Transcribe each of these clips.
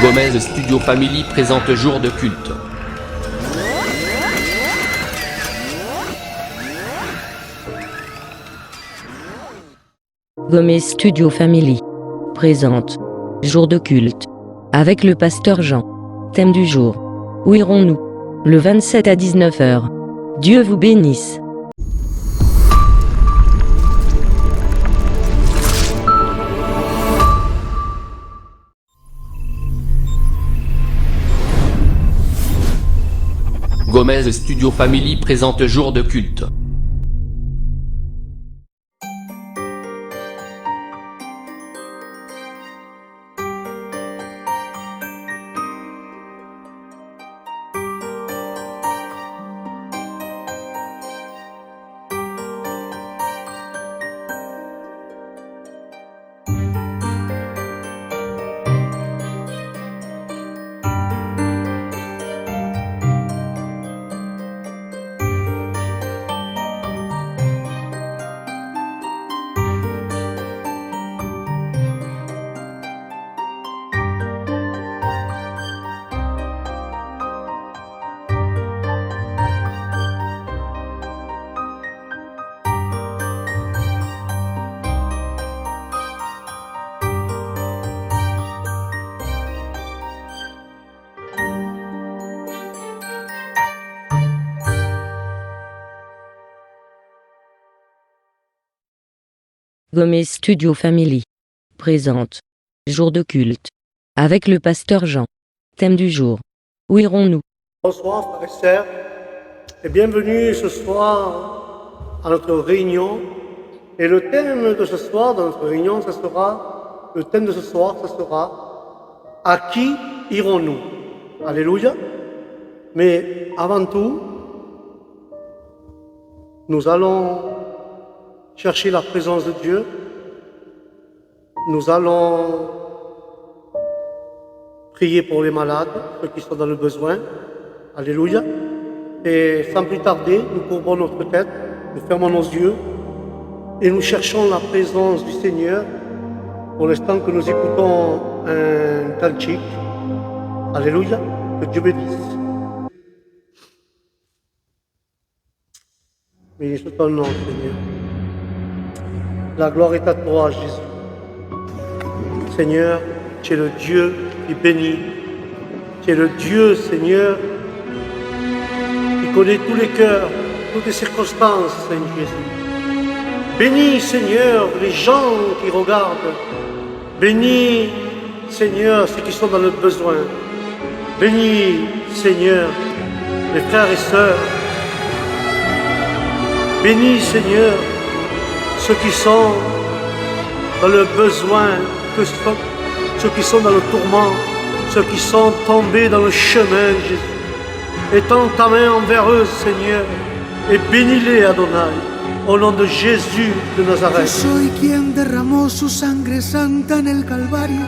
Gomez Studio Family présente Jour de culte. Gomez Studio Family présente Jour de culte avec le pasteur Jean. Thème du jour: où irons-nous? Le 27 à 19h. Dieu vous bénisse. Gomez Studio Family présente Jour de culte. Gomez Studio Family présente Jour de culte avec le pasteur Jean. Thème du jour: où irons-nous? Bonsoir frères et sœurs et bienvenue ce soir à notre réunion. Et le thème de ce soir, dans notre réunion, ce sera à qui irons-nous? Alléluia. Mais avant tout, nous allons chercher la présence de Dieu. Nous allons prier pour les malades, ceux qui sont dans le besoin. Alléluia. Et sans plus tarder, nous courbons notre tête, nous fermons nos yeux et nous cherchons la présence du Seigneur pour l'instant que nous écoutons un cantique. Alléluia. Que Dieu bénisse. Bénisse ton nom, Seigneur. La gloire est à toi, Jésus. Seigneur, tu es le Dieu qui bénit. Tu es le Dieu, Seigneur, qui connaît tous les cœurs, toutes les circonstances, Seigneur Jésus. Bénis, Seigneur, les gens qui regardent. Bénis, Seigneur, ceux qui sont dans le besoin. Bénis, Seigneur, les frères et sœurs. Bénis, Seigneur, ceux qui sont dans le besoin, ceux qui sont dans le tourment, ceux qui sont tombés dans le chemin, Jésus. Étends ta main envers eux, Seigneur, et bénis-les, Adonai, au nom de Jésus de Nazaret. Yo soy quien derramó su sangre santa en el Calvario.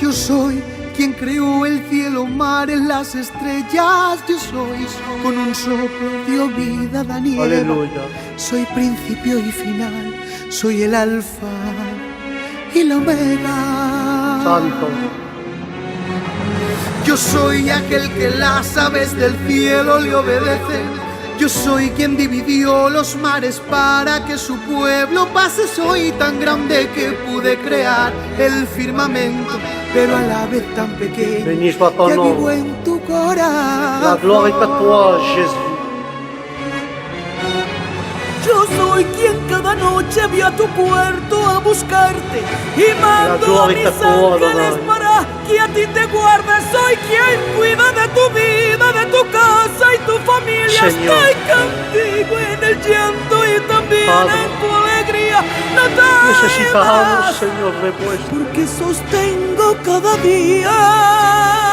Yo soy quien creó el cielo, mares, las estrellas. Yo soy, con un soplo dio vida a Daniel. Aleluya. Soy principio y final, soy el alfa y la omega. Santo. Yo soy aquel que las aves del cielo le obedecen. Yo soy quien dividió los mares para que su pueblo pase. Soy tan grande que pude crear el firmamento, pero a la vez tan pequeño Béni soit ton que nom. vivo en tu corazón. La gloire est à toi, Jésus. Yo soy quien cada noche vio a tu puerto a buscarte y mando a gloria mis a tu ángeles Adonai. para que a ti te guardes. Soy quien cuida de tu vida, de tu casa y tu familia. Señor. Estoy contigo en el llanto y también Padre. en tu alegría. No te Necesitamos, temas, Señor, repuesto. porque sostengo cada día.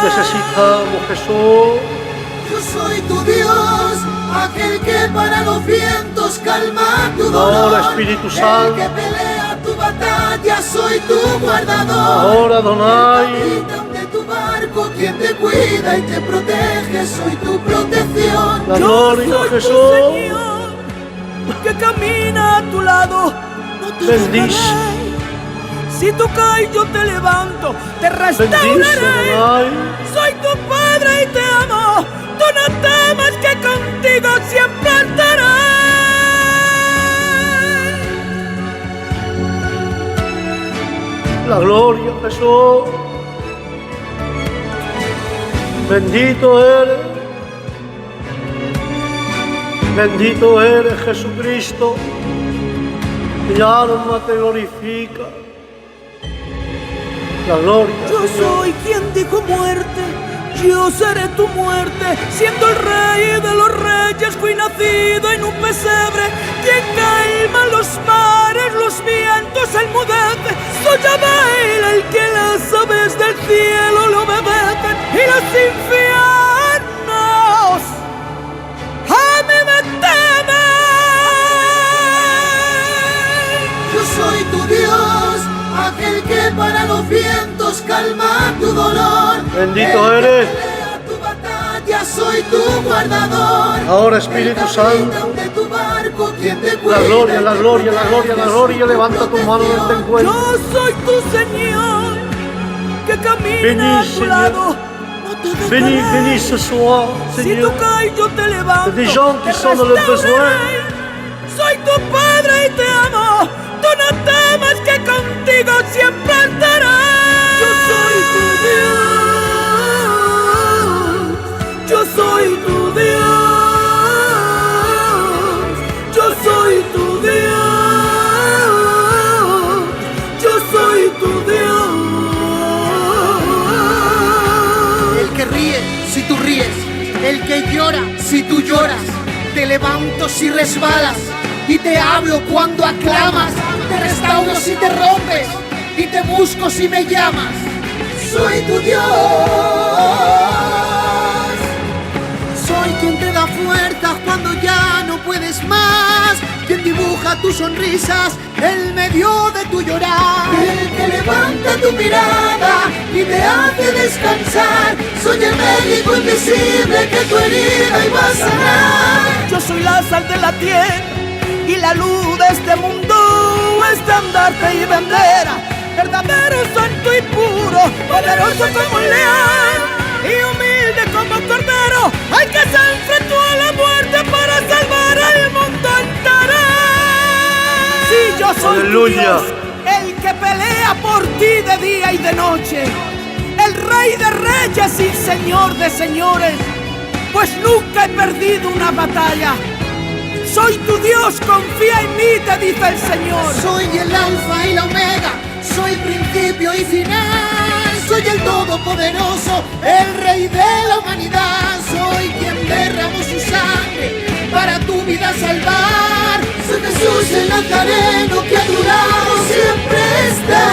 Necesitamos, Jesús. Yo soy tu Dios, aquel que para los vientos calma tu dolor. Ahora, Espíritu Santo. El que pelea tu batalla, soy tu guardador. Ahora, Adonai. Capitán de tu barco, quien te cuida y te protege, soy tu protección. La Yo gloria a soy tu Jesús. Señor, que camina a tu lado. No te Bendice. dejaré. Si tú caes yo te levanto, te Bendice restauraré. Adonai. Soy tu padre y te amo. Tú no temas que contigo siempre estaré. La gloria a Jesús. Bendito eres. Bendito eres Jesucristo. Mi alma te glorifica. La gloria, Yo Señor. soy quien dijo muerte, yo seré tu muerte. Siendo el rey de los reyes, fui nacido en un pesebre. Quien calma los mares, los vientos enmudece. Soy Abel, el que las aves del cielo lo obedecen. Y los infiernos a mí me temen. Yo soy tu Dios, aquel que para los vientos calma tu dolor. Bendito El que eres. pelea tu batalla, soy tu guardador. Ahora, Espíritu El Santo. capitán de tu barco, quien te cuida. La gloria, la gloria, la gloria, la gloria. Levanta tu mano donde te encuentres. Yo soy tu Señor, que camina Vení, a tu Señor. lado. No te dejaré. Bénis, bénis ce soir, Si Seigneur. tú caes, yo te levanto. Des gens qui te sont dans le restauraré. Soy tu padre y te amo. Tú no temas que contigo siempre estaré. Yo soy tu Dios. Yo soy tu Dios. Yo soy tu Dios. Yo soy tu Dios. El que ríe si tú ríes, el que llora si tú lloras. Te levanto si resbalas y te hablo cuando aclamas. Te restauro si te rompes y te busco si me llamas. Soy tu Dios. Soy quien te da fuerzas cuando ya no puedes más. Quien dibuja tus sonrisas en medio de tu llorar. El que levanta tu mirada y te hace descansar. Soy el médico invisible que tu herida iba a sanar. Yo soy la sal de la tierra y la luz de este mundo, estandarte y bandera, verdadero, santo y puro, poderoso como un león y humilde como cordero, al que se enfrentó a la muerte para salvar al mundo entero. Sí, yo soy tu Aleluya. Dios, el que pelea por ti de día y de noche, el rey de reyes y señor de señores, pues nunca he perdido una batalla. Soy tu Dios, confía en mí, te dice el Señor. Soy el alfa y la omega, soy principio y final. Soy el todopoderoso, el rey de la humanidad. Soy quien derramó su sangre para tu vida salvar. Soy Jesús el Nazareno que a tu lado siempre está.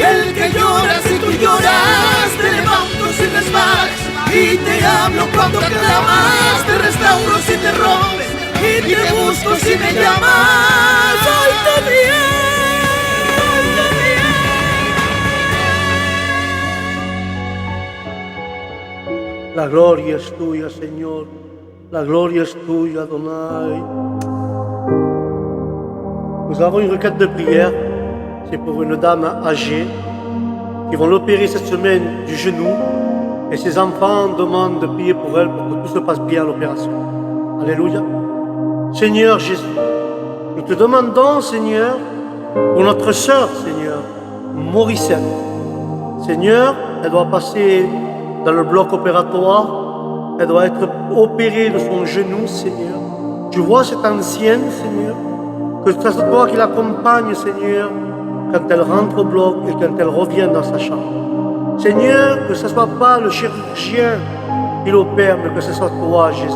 El que llora si tú lloras, te levanto si resbalas. Y te hablo cuando clamas, te restauro si te rompes y te busco si me llamas. Soy tu Dios. La gloria es tuya, Señor. La gloria es tuya, Adonai. Nous avons une requête de prière. C'est pour une dame âgée qui vont l'opérer cette semaine du genou. Et ses enfants demandent de prier pour elle pour que tout se passe bien à l'opération. Alléluia. Seigneur Jésus, nous te demandons, Seigneur, pour notre sœur, Seigneur, Morissette. Seigneur, elle doit passer dans le bloc opératoire. Elle doit être opérée de son genou, Seigneur. Tu vois cette ancienne, Seigneur, que ce soit toi qui l'accompagne, Seigneur, quand elle rentre au bloc et quand elle revient dans sa chambre. Seigneur, que ce ne soit pas le chirurgien qui l'opère, mais que ce soit toi, Jésus,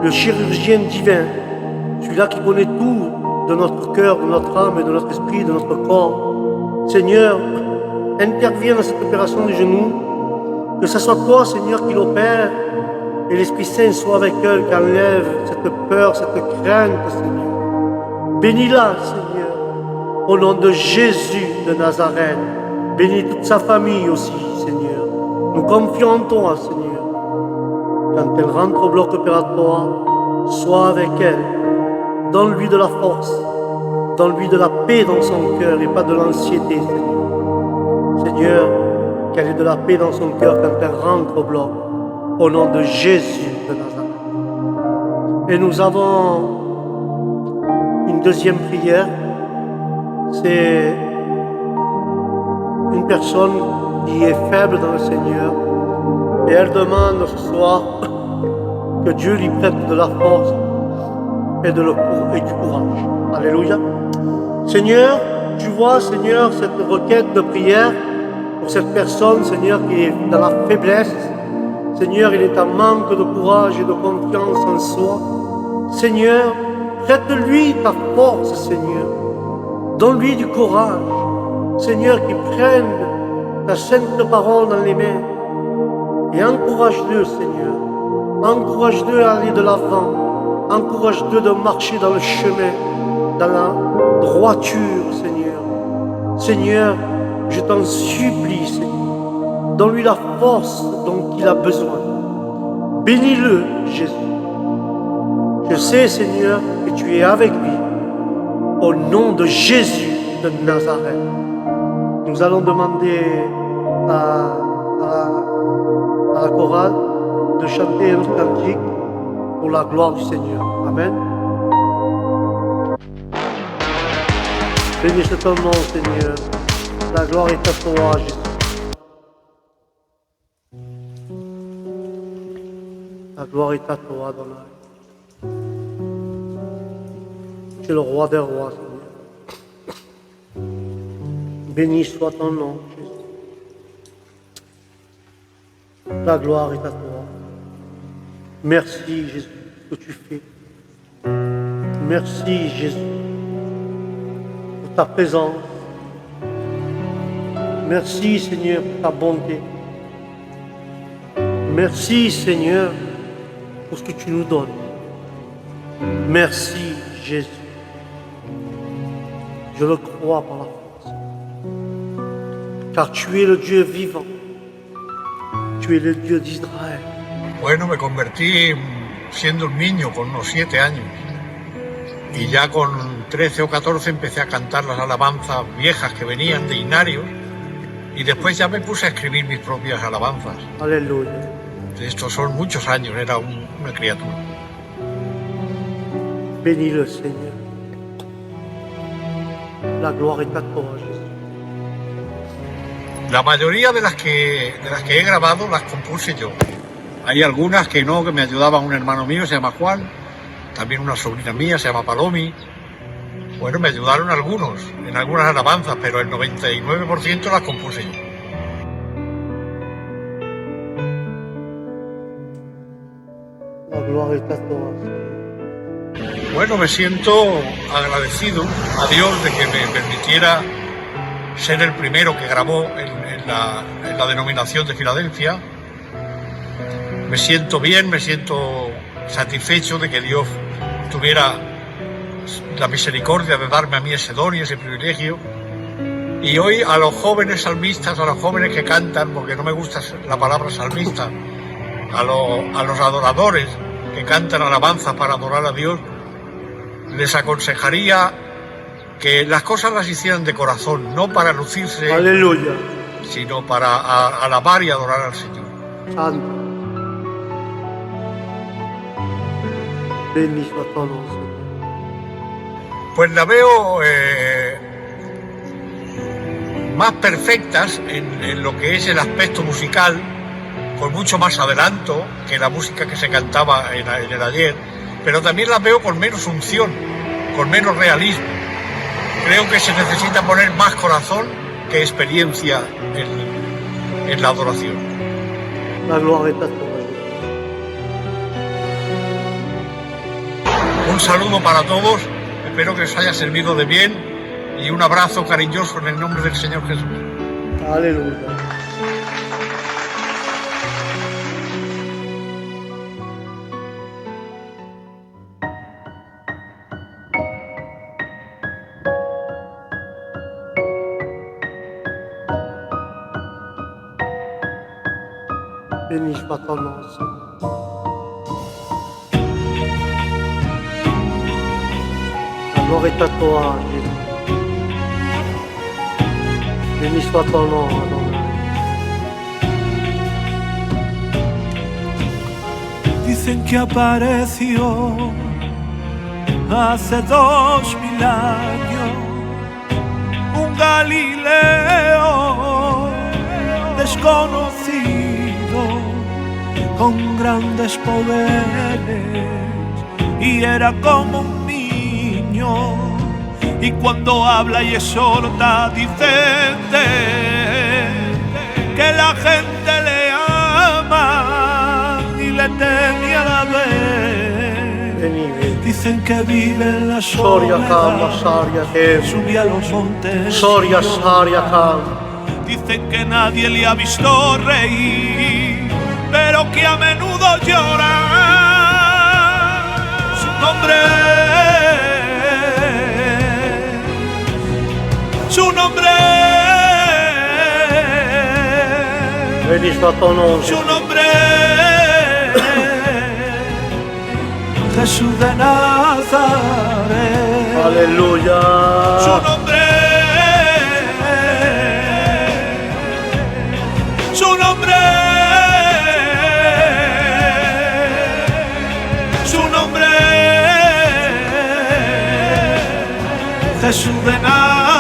le chirurgien divin, celui-là qui connaît tout de notre cœur, de notre âme et de notre esprit, de notre corps. Seigneur, interviens dans cette opération du genou, que ce soit toi, Seigneur, qui l'opère, et l'Esprit Saint soit avec elle, qui enlève cette peur, cette crainte, Seigneur. Bénis-la, Seigneur, au nom de Jésus de Nazareth. Bénis toute sa famille aussi, Seigneur. Nous confions en toi, Seigneur. Quand elle rentre au bloc opératoire, sois avec elle. Donne-lui de la force. Donne-lui de la paix dans son cœur et pas de l'anxiété, Seigneur. Seigneur, qu'elle ait de la paix dans son cœur quand elle rentre au bloc. Au nom de Jésus de Nazareth. Et nous avons une deuxième prière. C'est une personne qui est faible dans le Seigneur. Et elle demande ce soir que Dieu lui prête de la force et du courage. Alléluia. Seigneur, tu vois, Seigneur, cette requête de prière pour cette personne, Seigneur, qui est dans la faiblesse. Seigneur, il est en manque de courage et de confiance en soi. Seigneur, prête-lui ta force, Seigneur. Donne-lui du courage. Seigneur, qu'il prenne ta sainte parole dans les mains. Et encourage-le, Seigneur. Encourage-le à aller de l'avant. Encourage-le de marcher dans le chemin, dans la droiture, Seigneur. Seigneur, je t'en supplie, Seigneur. Donne-lui la force dont il a besoin. Bénis-le, Jésus. Je sais, Seigneur, que tu es avec lui. Au nom de Jésus de Nazareth. Nous allons demander à la chorale de chanter un cantique pour la gloire du Seigneur. Amen. Bénis ton nom, Seigneur. La gloire est à toi, Jésus. La gloire est à toi, Adonai. Tu es le roi des rois, Seigneur. Béni soit ton nom, Jésus. La gloire est à toi. Merci, Jésus, ce que tu fais. Merci, Jésus, pour ta présence. Merci, Seigneur, pour ta bonté. Merci, Seigneur, pour ce que tu nous donnes. Merci, Jésus. Je le crois par la force. Car tu es le Dieu vivant. Tu es le Dieu d'Israël. Bueno, me convertí siendo un niño con unos 7 años y ya con 13 o 14 empecé a cantar las alabanzas viejas que venían de Inarios y después ya me puse a escribir mis propias alabanzas. Aleluya. Estos son muchos años, era una criatura. Bénis le Seigneur. La gloire est à toi, Jésus. La mayoría de las que he grabado las compuse yo. Hay algunas que no, que me ayudaba un hermano mío, se llama Juan, también una sobrina mía, se llama Palomi. Bueno, me ayudaron algunos, en algunas alabanzas, pero el 99% las compuse yo. La gloire est à toi. Bueno, me siento agradecido a Dios de que me permitiera ser el primero que grabó en la denominación de Filadelfia. Me siento bien, me siento satisfecho de que Dios tuviera la misericordia de darme a mí ese don y ese privilegio. Y hoy a los jóvenes salmistas, a los jóvenes que cantan, porque no me gusta la palabra salmista, a los adoradores que cantan alabanzas para adorar a Dios, les aconsejaría que las cosas las hicieran de corazón, no para lucirse, Alléluia. sino para alabar y adorar al Señor. Santo. Béni soit ton nom, Seigneur. Pues la veo más perfectas en lo que es el aspecto musical, con mucho más adelanto que la música que se cantaba en el ayer, pero también las veo con menos unción, con menos realismo. Creo que se necesita poner más corazón que experiencia en la adoración. La gloire est à toi. Un saludo para todos, espero que os haya servido de bien y un abrazo cariñoso en el nombre del Señor Jesús. Alléluia. Béni soit ton nom, Seigneur. La gloire est à toi, Jésus. béni soit ton nom, Adonai. Dicen que apareció hace 2000 años un Galileo desconocido con grandes poderes y era como un niño, y cuando habla y exhorta dicen que la gente le ama y le teme a la vez. Béni, Dicen que vive en la Soria Kama, soledad, Saria Kem, subía a los montes, Soria Saria Kam, dicen que nadie le ha visto reír, pero que a menudo llora. Su nombre, su nombre, béni soit ton nom, su nombre, Jesús de Nazaret. Alléluia. Su nombre, su nombre, su nombre, Jesús de Nazaret.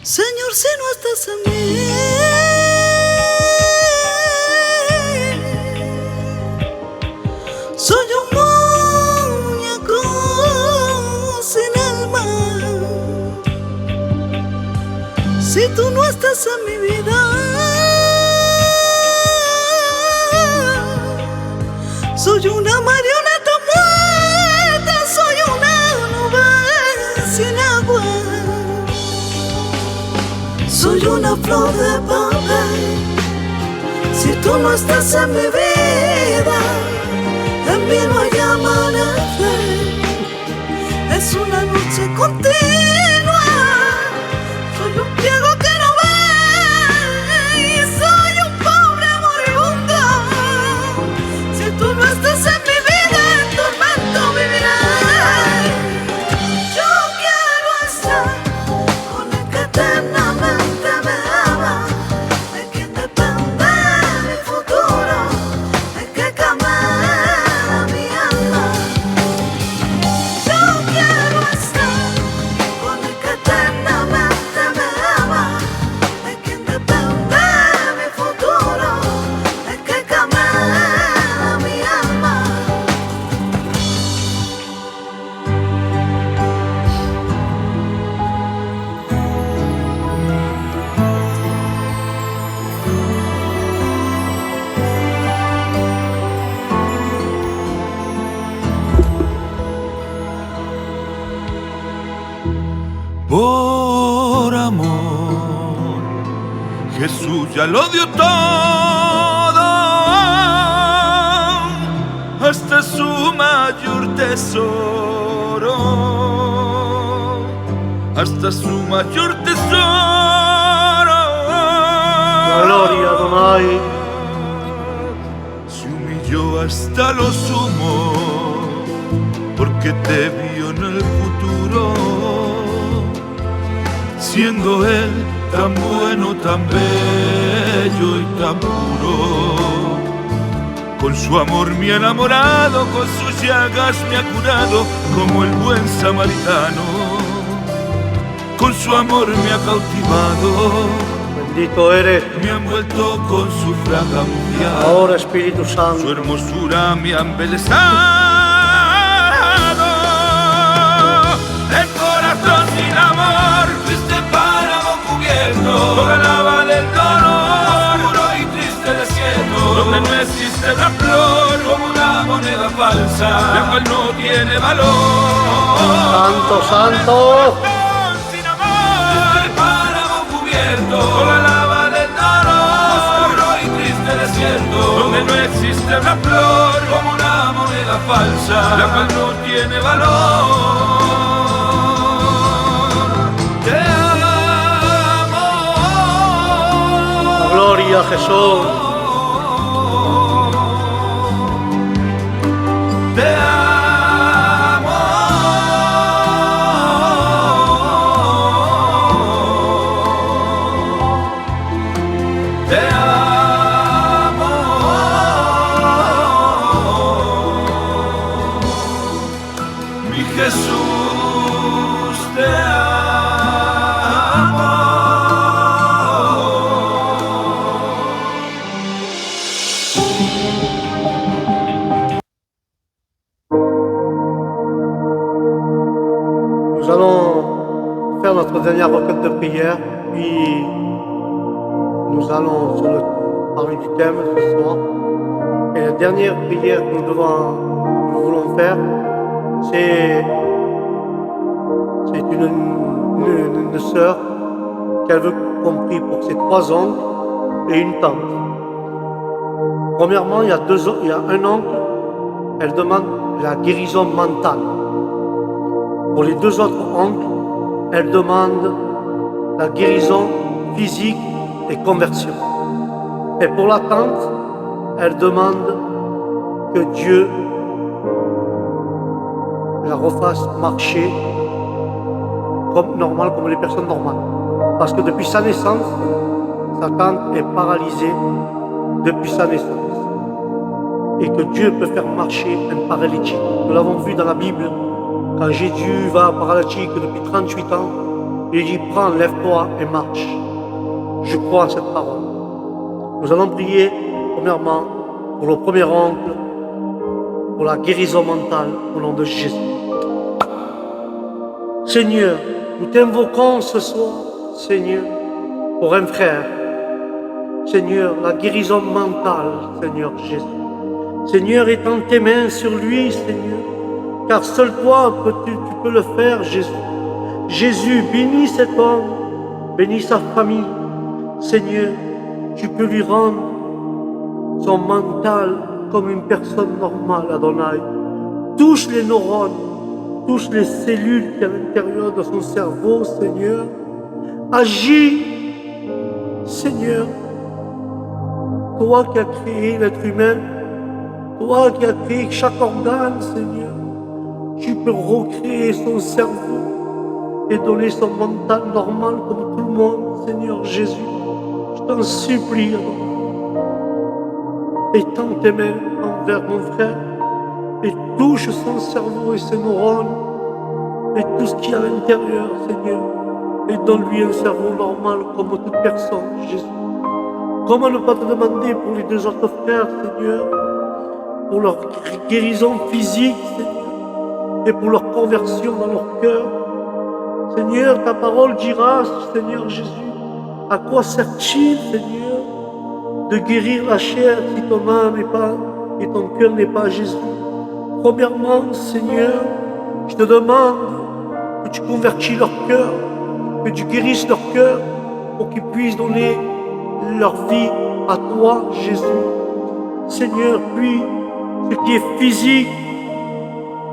Señor, si no estás en mí, soy un muñeco sin alma. Si tú no estás en mi vida, soy una marioneta muerta, soy una nube sin agua. Soy una flor de papel. Si tú no estás en mi vida, en mí no hay amanecer. Es una noche continua. Soy un ciego que no ve y soy un pobre moribundo. Si tú no estás en mi vida, en tormento viviré. Yo quiero estar con el que eternamente me ama, de quien depende mi futuro, el que cambiará mi alma. Yo quiero estar con el que eternamente me ama, de quien depende mi futuro, el que cambiará mi alma. Por amor, Jesús ya lo dio todo, hasta su mayor tesoro, hasta su mayor tesoro. Gloria Adonai. Se humilló hasta lo sumo, porque te vio en el futuro, siendo Él tan bueno, tan bello y tan puro. Con su amor me ha enamorado, con sus llagas me ha curado, como el buen samaritano. Con su amor me ha cautivado, Bendito eres, me ha envuelto con su fragancia. ahora Espíritu Su Santo. hermosura me ha embelesado. El corazón sin amor fuiste páramo cubierto, con la lava del dolor, oscuro y triste desierto, donde no existe una flor como una moneda falsa, la cual no tiene valor. Santo, santo. Sin amor, el páramo cubierto, con la lava del dolor, oscuro y triste desierto, donde no existe una flor como una moneda falsa, la cual no tiene valor. Te amo. Gloria a Jesús. Te amo. Te amo. Mi Jesús, te amo. Nous allons faire notre dernière requête de prière, puis nous allons parler du thème de ce soir. Et la dernière prière que nous voulons faire, c'est une sœur qu'elle veut qu'on prie pour ses 3 oncles et une tante. Premièrement, il y a un oncle, elle demande la guérison mentale. Pour les 2 autres oncles, elle demande la guérison physique et conversion. Et pour la tante, elle demande que Dieu la refasse marcher comme normal, comme les personnes normales. Parce que depuis sa naissance, sa tante est paralysée depuis sa naissance. Et que Dieu peut faire marcher un paralytique. Nous l'avons vu dans la Bible, quand Jésus va paralytique depuis 38 ans, il dit « Prends, lève-toi et marche ». Je crois à cette parole. Nous allons prier, premièrement, pour le premier oncle, pour la guérison mentale, au nom de Jésus. Seigneur, nous t'invoquons ce soir, Seigneur, pour un frère. Seigneur, la guérison mentale, Seigneur Jésus. Seigneur, étends tes mains sur lui, Seigneur, car seul toi, tu peux le faire, Jésus. Jésus, bénis cet homme, bénis sa famille. Seigneur, tu peux lui rendre son mental comme une personne normale, Adonai. Touche les neurones, touche les cellules qui sont à l'intérieur de son cerveau, Seigneur. Agis, Seigneur. Toi qui as créé l'être humain, toi qui as créé chaque organe, Seigneur, tu peux recréer son cerveau et donner son mental normal comme tout le monde, Seigneur Jésus. Je t'en supplie, étends tes mains envers mon frère et touche son cerveau et ses neurones et tout ce qu'il y a à l'intérieur, Seigneur, et donne-lui un cerveau normal comme toute personne, Jésus. Comment ne pas te demander pour les 2 autres frères, Seigneur, pour leur guérison physique, Seigneur, et pour leur conversion dans leur cœur. Seigneur, ta parole dira, Seigneur Jésus, à quoi sert-il, Seigneur, de guérir la chair si ton âme n'est pas et ton cœur n'est pas Jésus? Premièrement, Seigneur, je te demande que tu convertis leur cœur, que tu guérisses leur cœur pour qu'ils puissent donner leur vie à toi, Jésus. Seigneur, puis, ce qui est physique,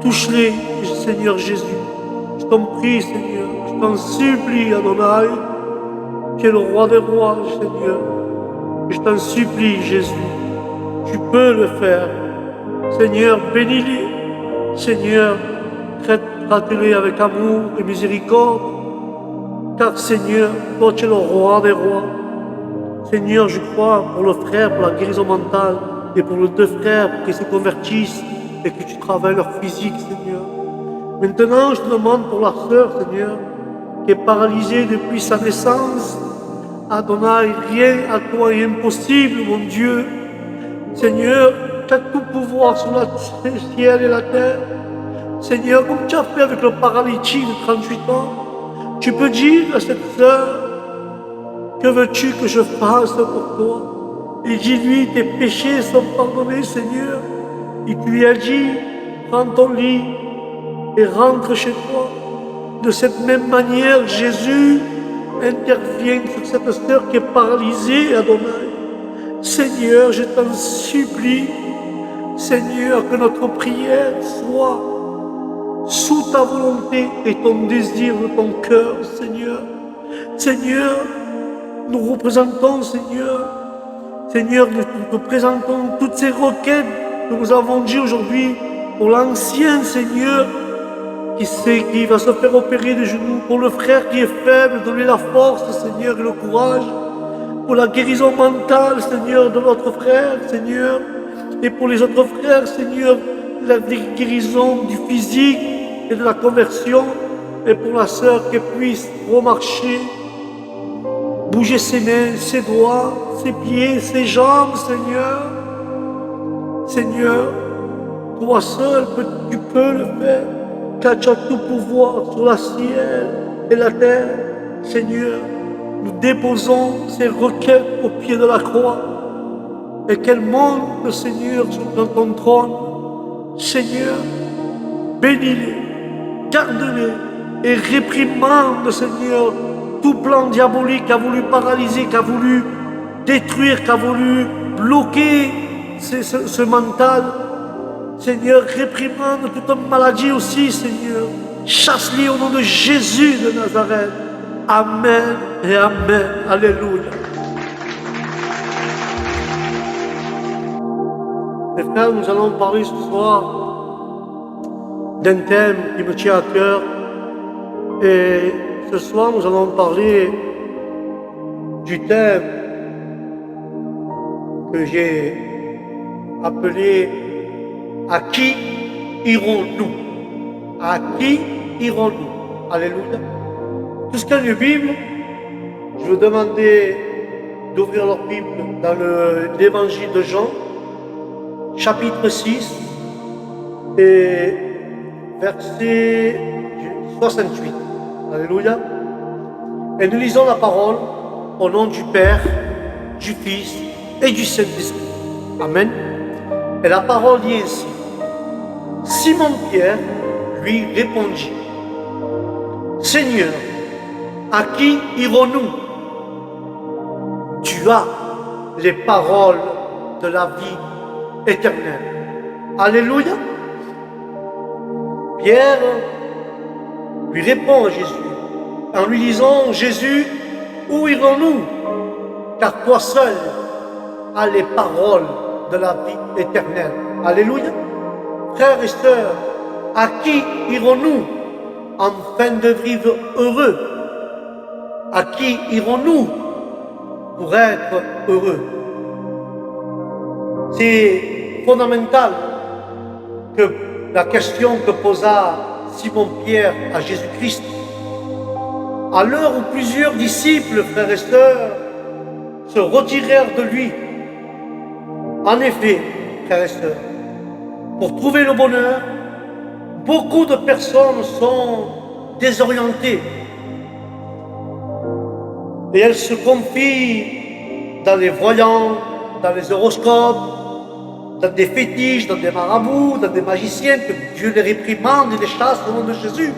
touche-les, Seigneur Jésus. Je t'en prie, Seigneur, je t'en supplie, Adonai, tu es le roi des rois, Seigneur. Je t'en supplie, Jésus, tu peux le faire. Seigneur, bénis-les. Seigneur, traite-les avec amour et miséricorde. Car, Seigneur, toi, tu es le roi des rois. Seigneur, je crois pour le frère, pour la guérison mentale, et pour les 2 frères, pour qu'ils se convertissent et que tu travailles leur physique, Seigneur. Maintenant, je te demande pour la sœur, Seigneur, qui est paralysée depuis sa naissance. Adonai, rien à toi est impossible, mon Dieu. Seigneur, tu as tout pouvoir sur le ciel et la terre. Seigneur, comme tu as fait avec le paralytique de 38 ans, tu peux dire à cette sœur, que veux-tu que je fasse pour toi? Et dis-lui, tes péchés sont pardonnés, Seigneur. Et tu lui as dit, prends ton lit et rentre chez toi. De cette même manière, Jésus intervient sur cette sœur qui est paralysée, Adonai. Seigneur, je t'en supplie, Seigneur, que notre prière soit sous ta volonté et ton désir de ton cœur, Seigneur. Seigneur, nous représentons, Seigneur, nous présentons toutes ces requêtes que nous avons dit aujourd'hui pour l'ancien, Seigneur, qui va se faire opérer des genoux, pour le frère qui est faible, donner la force, Seigneur, et le courage, pour la guérison mentale, Seigneur, de notre frère, Seigneur, et pour les autres frères, Seigneur, la guérison du physique et de la conversion, et pour la sœur qui puisse remarcher, bouger ses mains, ses doigts, ses pieds, ses jambes, Seigneur. Seigneur, toi seul, tu peux le faire, car tu as tout pouvoir sur la ciel et la terre. Seigneur, nous déposons ces requêtes au pied de la croix et qu'elles montent, Seigneur, sur ton trône. Seigneur, bénis-les, garde-les et réprimande, Seigneur, tout plan diabolique qui a voulu paralyser, qui a voulu détruire, qui a voulu bloquer ce mental. Seigneur, réprimande toute maladie aussi, Seigneur. Chasse-les au nom de Jésus de Nazareth. Amen et Amen. Alléluia. Mes frères, nous allons parler ce soir d'un thème qui me tient à cœur. Et ce soir, nous allons parler du thème que j'ai appelé « À qui irons-nous » À qui irons-nous? Alléluia. Tout ce qu'il y a de Bible, je vais demander d'ouvrir leur Bible dans l'évangile de Jean, chapitre 6, et verset 68. Alléluia. Et nous lisons la parole au nom du Père, du Fils et du Saint-Esprit. Amen. Et la parole dit ainsi. Simon-Pierre lui répondit, Seigneur, à qui irons-nous? Tu as les paroles de la vie éternelle. Alléluia. Pierre lui répond à Jésus en lui disant, Jésus, où irons-nous? Car toi seul as les paroles de la vie éternelle. Alléluia. Frères et sœurs, à qui irons-nous afin de vivre heureux? À qui irons-nous pour être heureux? C'est fondamental que la question que posa Simon-Pierre à Jésus-Christ. À l'heure où plusieurs disciples, frères et sœurs, se retirèrent de lui. En effet, frères et sœurs, pour trouver le bonheur, beaucoup de personnes sont désorientées. Et elles se confient dans les voyants, dans les horoscopes, dans des fétiches, dans des marabouts, dans des magiciens, que Dieu les réprimande et les chasse au nom de Jésus.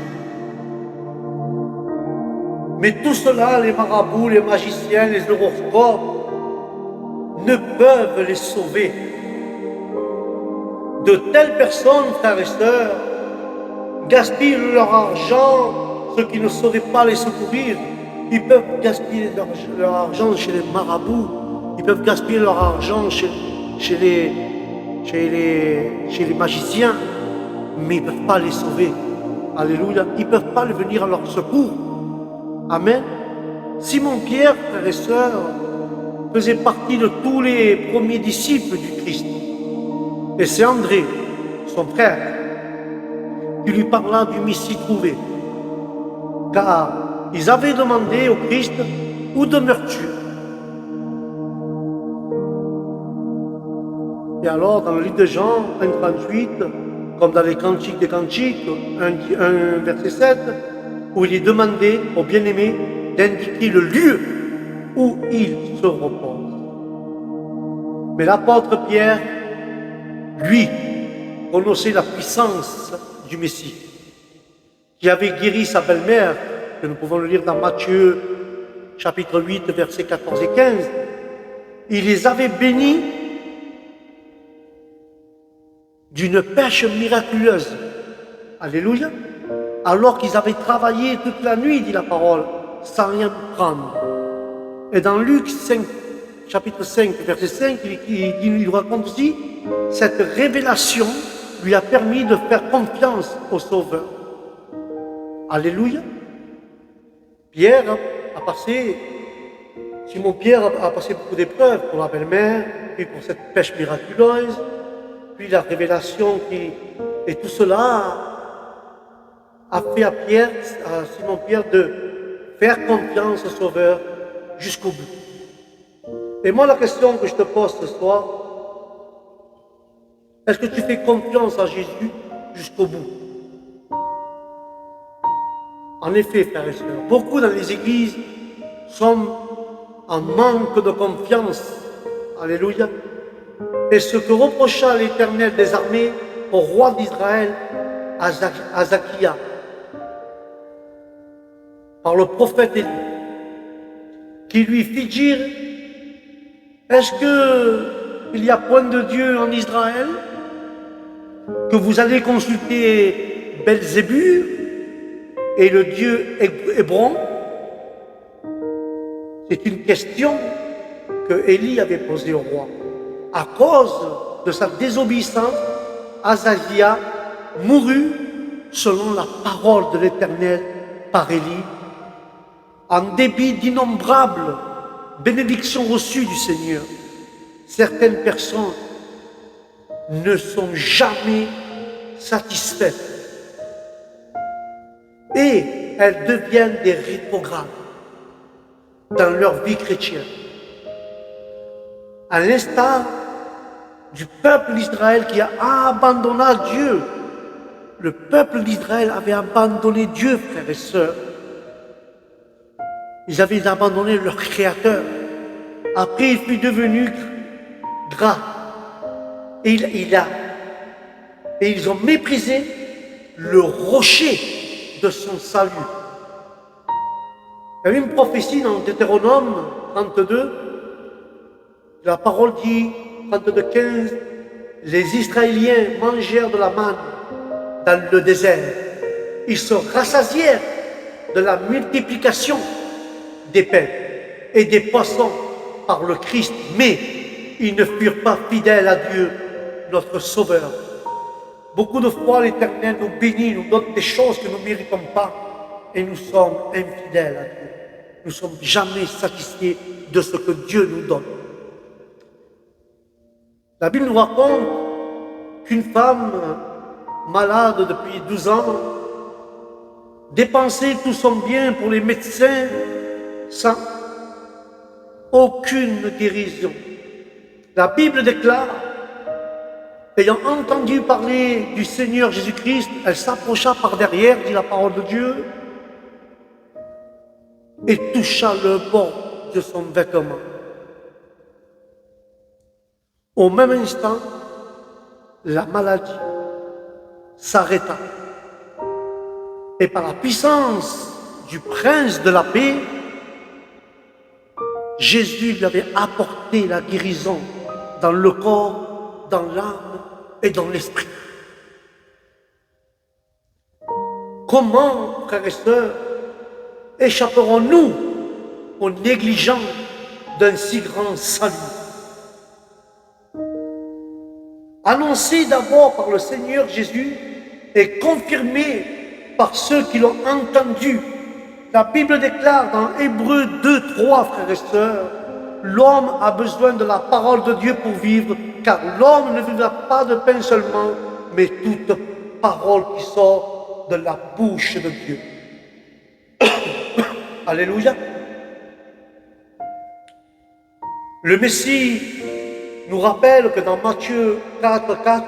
Mais tout cela, les marabouts, les magiciens, les horoscopes, ne peuvent les sauver. De telles personnes, frères et sœurs, gaspillent leur argent, ceux qui ne sauraient pas les secourir. Ils peuvent gaspiller leur argent chez les marabouts, ils peuvent gaspiller leur argent chez les magiciens, mais ils ne peuvent pas les sauver. Alléluia. Ils ne peuvent pas venir à leur secours. Amen. Simon-Pierre, frères et sœurs, faisait partie de tous les premiers disciples du Christ. Et c'est André, son frère, qui lui parla du Messie trouvé. Car ils avaient demandé au Christ, où demeures-tu? Et alors, dans le livre de Jean 1,38, comme dans les Cantiques des Cantiques, 1 verset 7, où il est demandé aux bien-aimés d'indiquer le lieu où il se repose. Mais l'apôtre Pierre, lui, connaissait la puissance du Messie, qui avait guéri sa belle-mère, que nous pouvons le lire dans Matthieu, chapitre 8, versets 14 et 15. Il les avait bénis d'une pêche miraculeuse. Alléluia. Alors qu'ils avaient travaillé toute la nuit, dit la parole, sans rien prendre. Et dans Luc 5, chapitre 5, verset 5, il raconte aussi, cette révélation lui a permis de faire confiance au Sauveur. Alléluia. Simon Pierre a passé beaucoup d'épreuves pour la belle-mère, puis pour cette pêche miraculeuse, puis la révélation et tout cela a fait à Simon Pierre de faire confiance au Sauveur jusqu'au bout. Et moi, la question que je te pose ce soir, est-ce que tu fais confiance à Jésus jusqu'au bout? En effet, frères et sœurs, beaucoup dans les églises sont en manque de confiance. Alléluia. Et ce que reprocha l'Éternel des armées au roi d'Israël, Azakia, par le prophète Élie, qui lui fit dire, est-ce qu'il y a point de Dieu en Israël, que vous allez consulter Belzébul et le dieu Hébron? C'est une question que Élie avait posée au roi. À cause de sa désobéissance, Azakia mourut selon la parole de l'Éternel par Élie, en dépit d'innombrables bénédictions reçues du Seigneur. Certaines personnes ne sont jamais satisfaites et elles deviennent des rétrogrades dans leur vie chrétienne. À l'instar du peuple d'Israël qui a abandonné Dieu. Le peuple d'Israël avait abandonné Dieu, frères et sœurs. Ils avaient abandonné leur Créateur. Après, il fut devenu gras. Et ils ont méprisé le rocher de son salut. Il y a une prophétie dans Deutéronome 32. La parole dit, 32:15, les Israéliens mangèrent de la manne dans le désert. Ils se rassasièrent de la multiplication des pains et des poissons par le Christ, mais ils ne furent pas fidèles à Dieu, notre Sauveur. Beaucoup de fois, l'Éternel nous bénit, nous donne des choses que nous ne méritons pas, et nous sommes infidèles à Dieu. Nous ne sommes jamais satisfaits de ce que Dieu nous donne. La Bible nous raconte qu'une femme malade depuis 12 ans dépensait tout son bien pour les médecins sans aucune guérison. La Bible déclare, ayant entendu parler du Seigneur Jésus-Christ, elle s'approcha par derrière, dit la parole de Dieu, et toucha le bord de son vêtement. Au même instant, la maladie s'arrêta. Et par la puissance du prince de la paix, Jésus lui avait apporté la guérison dans le corps, dans l'âme et dans l'esprit. Comment, frères et sœurs, échapperons-nous aux négligents d'un si grand salut? Annoncé d'abord par le Seigneur Jésus et confirmé par ceux qui l'ont entendu. La Bible déclare dans Hébreux 2:3, frères et sœurs, l'homme a besoin de la parole de Dieu pour vivre, car l'homme ne vivra pas de pain seulement, mais toute parole qui sort de la bouche de Dieu. Alléluia. Le Messie nous rappelle que dans Matthieu 4:4,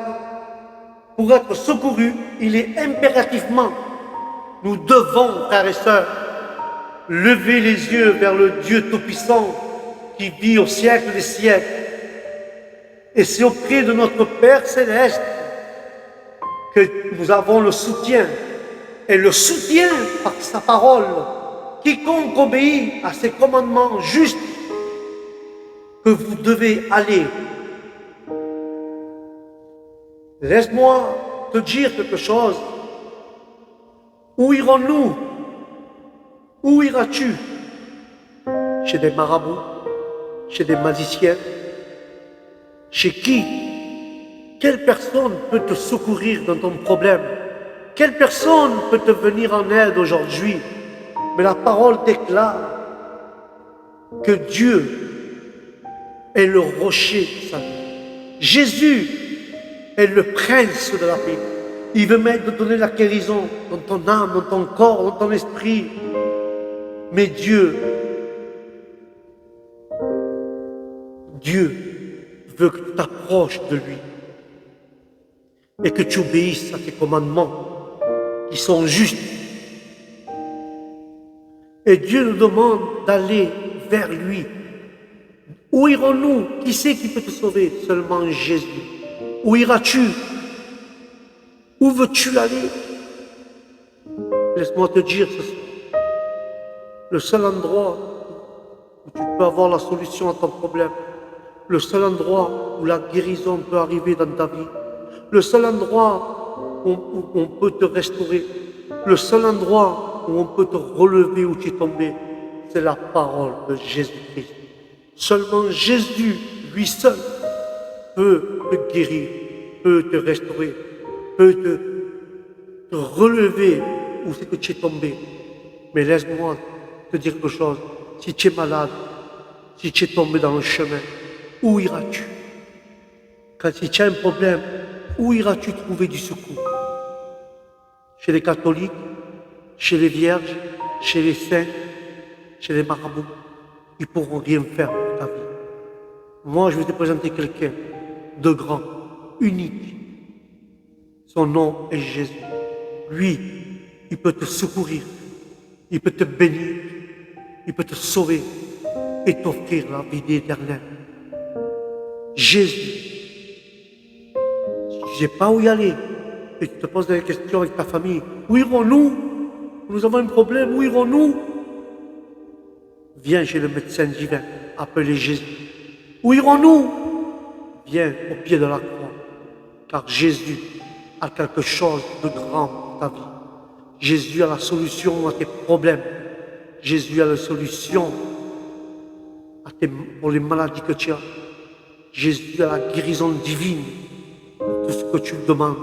pour être secouru, il est impérativement, nous devons, frères et sœurs, lever les yeux vers le Dieu Tout-Puissant qui vit au siècle des siècles. Et c'est auprès de notre Père Céleste que nous avons le soutien. Et le soutien par sa parole. Quiconque obéit à ses commandements justes, que vous devez aller. Laisse-moi te dire quelque chose. Où irons-nous? Où iras-tu? Chez des marabouts? Chez des magiciens? Chez qui? Quelle personne peut te secourir dans ton problème? Quelle personne peut te venir en aide aujourd'hui? Mais la parole déclare que Dieu est le rocher de sa vie. Jésus est le prince de la paix. Il veut même te donner la guérison dans ton âme, dans ton corps, dans ton esprit. Mais Dieu veut que tu t'approches de lui et que tu obéisses à ses commandements qui sont justes. Et Dieu nous demande d'aller vers lui. Où irons-nous? Qui c'est qui peut te sauver? Seulement Jésus. Où iras-tu? Où veux-tu aller? Laisse-moi te dire ce soir, le seul endroit où tu peux avoir la solution à ton problème, le seul endroit où la guérison peut arriver dans ta vie, le seul endroit où on peut te restaurer, le seul endroit où on peut te relever où tu es tombé, c'est la parole de Jésus-Christ. Seulement Jésus, lui seul, peut te guérir, peut te restaurer, peut te relever où c'est que tu es tombé. Mais laisse-moi te dire quelque chose. Si tu es malade, si tu es tombé dans le chemin, où iras-tu? Si tu as un problème, où iras-tu trouver du secours? Chez les catholiques, chez les vierges, chez les saints, chez les marabouts. Ils ne pourront rien faire pour ta vie. Moi, je vais te présenter quelqu'un de grand, unique. Son nom est Jésus. Lui, il peut te secourir, il peut te bénir, il peut te sauver et t'offrir la vie éternelle. Jésus. Si tu ne sais pas où y aller et tu te poses des questions avec ta famille, où irons-nous? Nous avons un problème, où irons-nous? Viens chez le médecin divin, appelé Jésus. Où irons-nous? Viens au pied de la croix, car Jésus a quelque chose de grand pour ta vie. Jésus a la solution à tes problèmes. Jésus a la solution pour les maladies que tu as. Jésus a la guérison divine pour tout ce que tu demandes.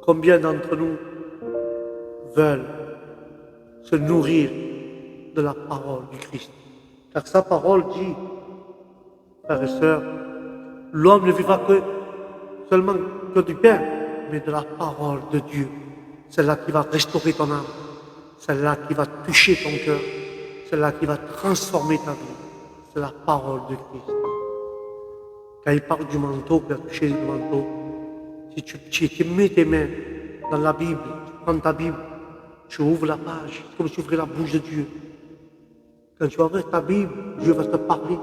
Combien d'entre nous veulent se nourrir de la parole du Christ? Car sa parole dit, frères et sœurs, l'homme ne vivra seulement que du pain, mais de la parole de Dieu. Celle-là qui va restaurer ton âme, celle-là qui va toucher ton cœur, celle-là qui va transformer ta vie. C'est la parole de Christ. Quand il parle du manteau, qui va toucher le manteau, si tu mets tes mains dans la Bible, tu prends ta Bible, tu ouvres la page, c'est comme si tu ouvrais la bouche de Dieu. Quand tu vas ouvrir ta Bible, Dieu va te parler.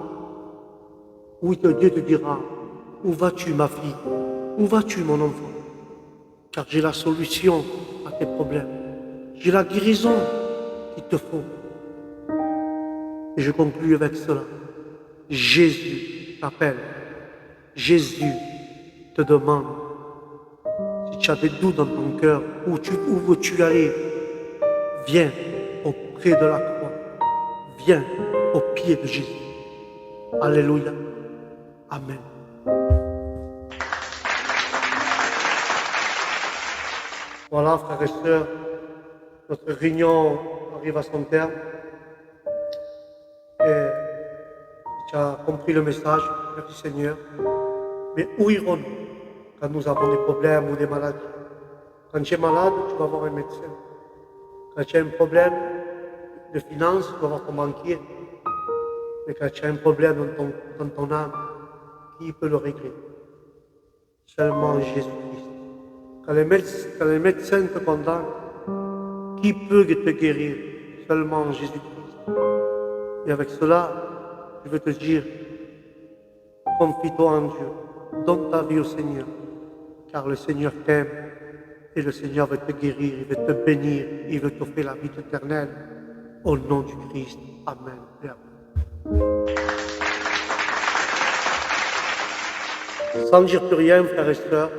Oui, Dieu te dira, où vas-tu ma fille? Où vas-tu mon enfant? Car j'ai la solution à tes problèmes. J'ai la guérison qu'il te faut. Et je conclue avec cela. Jésus t'appelle. Jésus te demande. Si tu as des doutes dans ton cœur, où veux-tu aller? Viens auprès de la croix. Viens au pied de Jésus. Alléluia. Amen. Voilà, frères et sœurs, notre réunion arrive à son terme. Et tu as compris le message, merci Seigneur. Mais où irons-nous quand nous avons des problèmes ou des maladies? Quand tu es malade, tu vas voir un médecin. Quand tu as un problème de finances, tu vas voir ton banquier. Mais quand tu as un problème dans ton âme, qui peut le régler? Seulement Jésus-Christ. Quand les médecins te condamnent, qui peut te guérir? Seulement Jésus-Christ. Et avec cela, je veux te dire, confie-toi en Dieu, donne ta vie au Seigneur, car le Seigneur t'aime et le Seigneur veut te guérir, il veut te bénir, il veut t'offrir la vie éternelle. Au nom du Christ. Amen et amen. Sans dire plus rien, frères et sœurs,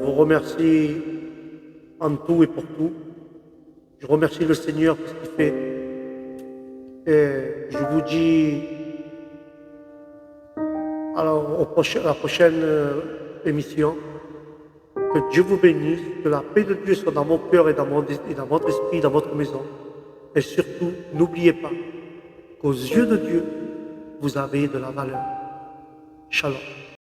vous remercie en tout et pour tout. Je remercie le Seigneur pour ce qu'il fait. Et je vous dis alors à la prochaine émission. Que Dieu vous bénisse, que la paix de Dieu soit dans mon cœur et dans votre esprit, dans votre maison. Et surtout, n'oubliez pas qu'aux yeux de Dieu, vous avez de la valeur. Shalom.